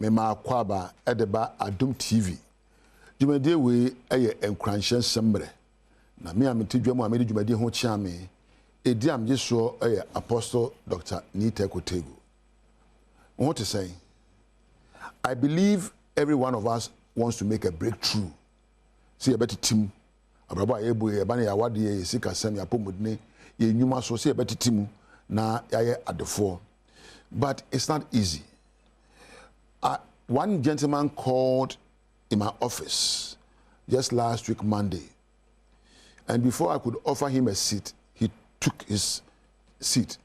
ma kwaba edeba Adom TV. Dwumadi we eye Nkuranhyensem mre. Na me ametidwa mu amedi dwumadi ho chia me. Edi amje so eye Apostle Dr. Nita Kotego. What to say? I believe every one of us wants to make a breakthrough. See a better team. Abraba ebo e ba na ya wade e sika sam ya pomodne ye nyuma so see a better team na yaye adefo. But it's not easy. One gentleman called in my office just last week, Monday. And before I could offer him a seat, he took his seat.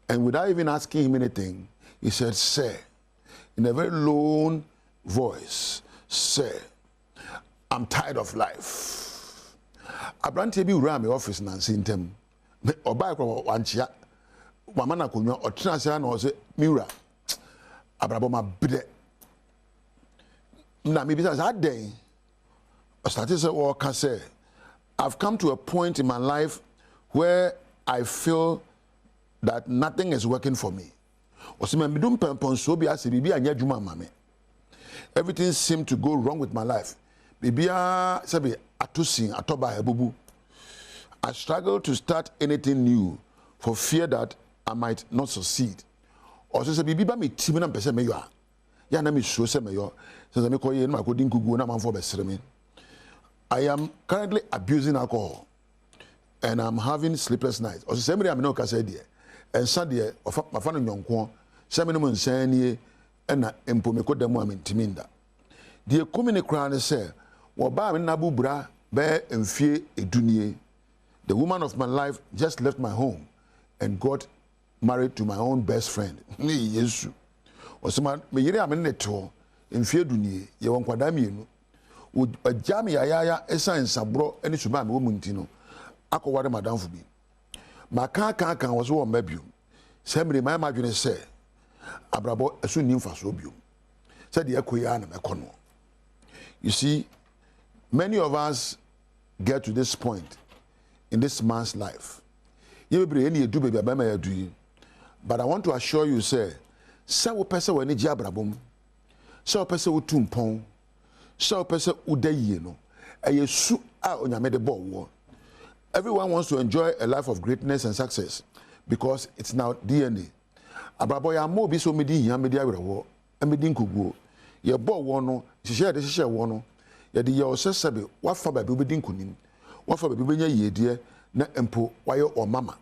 And without even asking him anything, he said, "Sir," in a very low voice, "Sir, I'm tired of life." I brought him to my office and seen him. Oba ko wanchia. Mama na kunyo otrase na o se Mira. Abrabo ma bide. Na me bisa that day. I started to work and say, I've come to a point in my life where I feel that nothing is working for me. Everything seemed to go wrong with my life. I struggle to start anything new for fear that I might not succeed. Also, say bibi ba me timi na pese me yo a. Ya na me sure say me yo. Say me koye no akodi nkugu na manfo besere me. I am currently abusing alcohol and I'm having sleepless nights. Also, say me am no ka say there. And sad there of my fan nyonko. Say me no nsan nie na empo me kodam am ntimi nda. Die komini kra ne say wo ba me na bubra be mfie edunie. The woman of my life just left my home and got married to my own best friend. Ni Yesu. Osema me yire am ne to mfie dunie ye won kwada mienu. O jam ya esan sabro eni suba me wo muntino. Akoware madam fu bi. Maka kan wo so wo mabium. Semre my madwene say abrabo esu nim faso bium. Said the ekoya na mekono. You see, many of us get to this point in this man's life. You be any do baby abama ya do. But I want to assure you, say wo pese we ni abrabom. Say wo pese wo tumpon. Say wo pese udaye no. Eyesu a onyame de bo. Everyone wants to enjoy a life of greatness and success because it's now DNA. Abrabo ya mo bi so medi hia medi awerwo. Emedi nkuguo. Ye bo wo no, hihye wo no. Ye de ye osesebe wafa ba bi obedi nkunim. Wafa ba bi benya yedie na empo wayo o mama.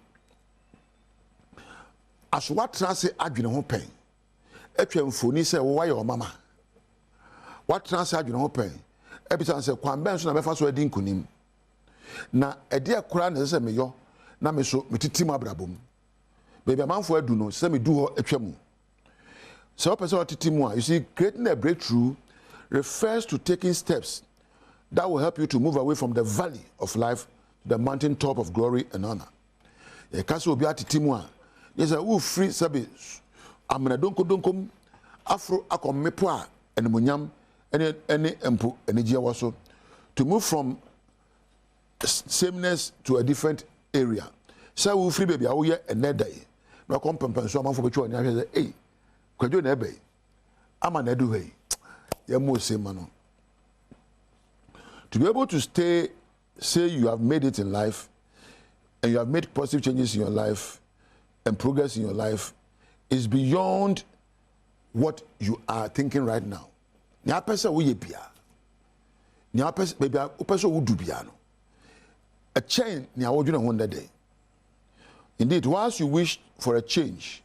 Aso watra se adwene ho pen. Etwa mfoni se wo wayo o mama. Watra se adwene ho pen. Ebisa se kwamben so na befa so adi nkunim. Na ede akura na se meyo na me so metitim abrabom. Baby amanfo adu no se me du ho etwam. So person otitimu a, you see, creating a breakthrough refers to taking steps that will help you to move away from the valley of life to the mountain top of glory and honor. Ye kaso obi atitimu a, yes a free sabi amena donkom afro akomepo a enemunyam ene empo enegye waso to move from sameness to a different area. Say we free baby awo ye enedai na kompempenso amanfo betwa ni ahwe say kwadwo na ebe ama na edu hei ye mo se mano. To be able to say you have made it in life and you have made positive changes in your life and progress in your life is beyond what you are thinking right now. Nya pesa wo ye bia. Nya pesa baby o pesa wo du bia no. A change nya wo dwuna ho ndede. Indeed, once you wish for a change,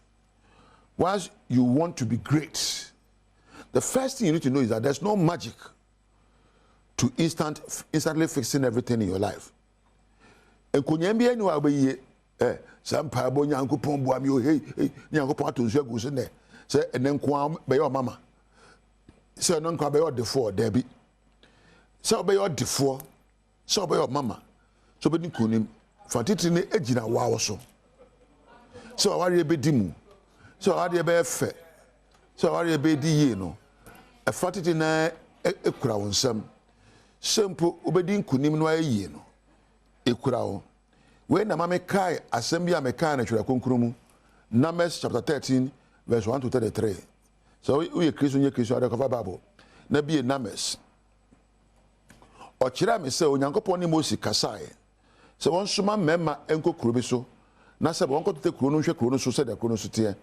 once you want to be great, the first thing you need to know is that there's no magic to instantly fixing everything in your life. Enkunyambi enu abaye sampa bo nyankopon bo ami o hey nyankopon atonsu agusu ne se enenko be your mama se enenko be your defo debi se be your defo se be your mama so be nkunim fatiti ne agina wawo so se aware be dimu se aware be fe se aware be di ye no e fatiti na ekura wonsam sempo obedi nkunim no aye no ekura wo we na mame kai asem bia me kai na twere konkromu Numbers chapter 13 verse 1 to 33 So we Christian ye Christian ada cover Bible. Na be Numbers. O kira me say Onyankopon ni Moses kasae. Se won soma mema enko kuro bi so. Na se won kote kuro no hwe kuro no so se da kuro no so tie.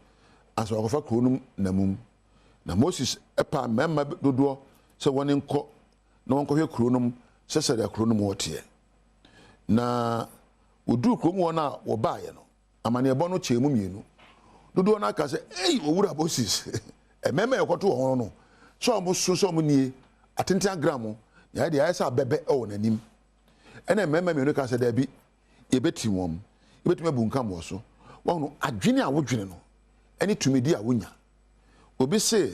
Aso akofa kuro no namum. Na Moses epa mema dodo se won enko na won ko hwe kuro no se da kuro no mo tie. Na odu kuro mo na wo baaye no. Amane ebo no chemu mienu. Dodo na ka se ei owura Moses. Mema ekoto won no. So mo so mo nie atentian gram ya de ayesa bebe e won anim. Ene mema mienu ka se da bi yebeti wom. Yebetuma bunkam wo so. Wo no adwene a wodwene no. Ene tumidi a wonya. Obi se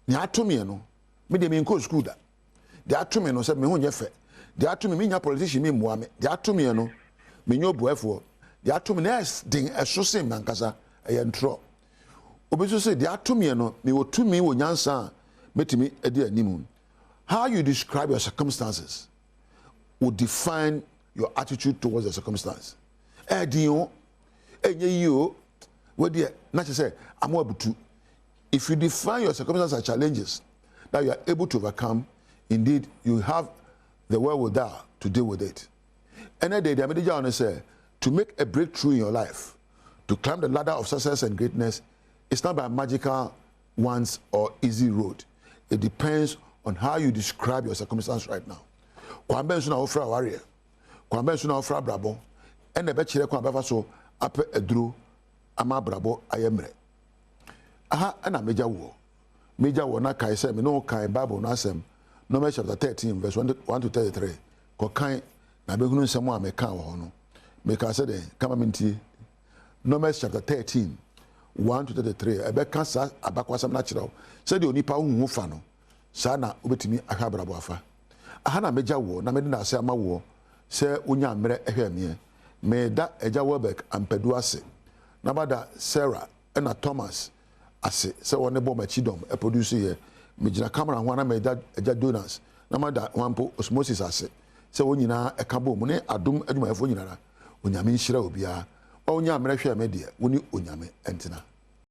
ni atome no me de me nko school da. De atome no se me ho nye fe. De atome me nya politician me moa me. De atome no me nyo boefo. De atome na den eso se mankasa e ntro. Obi so say de atome no me wotumi wo nyansa metimi edi animu. How you describe your circumstances will define your attitude towards the circumstance. Dio enye yo we dey na say amoabutu. If you define your circumstances as challenges that you are able to overcome, indeed you have the wherewithal to deal with it. And then the manager say to make a breakthrough in your life, to climb the ladder of success and greatness, it's not by magical ones or easy road. It depends on how you describe your circumstance right now. Kwambe nso na ofra warrior. Kwambe nso na ofra brabo. Ene be kire kwambe fa so ape eduro ama brabo ayemre. Aha ana meja wo na kai se me no kai Bible no asem Numbers chapter 13 verse 1 to 33 ko kan na be hunu nsem a me kan wo no me ka se de kama minti Numbers chapter 13 1 to 33 ebe kan sa abakwasam na kire wo se de onipa hu fa no sa na obetimi ahwa brabo afa aha na meja wo na me de na ase ama wo se onya mre ehwe me da eja Webek ampedu ase na bada Sarah na Thomas ase se woni bo machidom e produce here me gina camera ho na me da eja Donas na mada wampo osmosis ase se wonyina e ka bo mu ne adom adwumayefo nyina na onyame nhira obia onya mre hwe me de woni onyame entina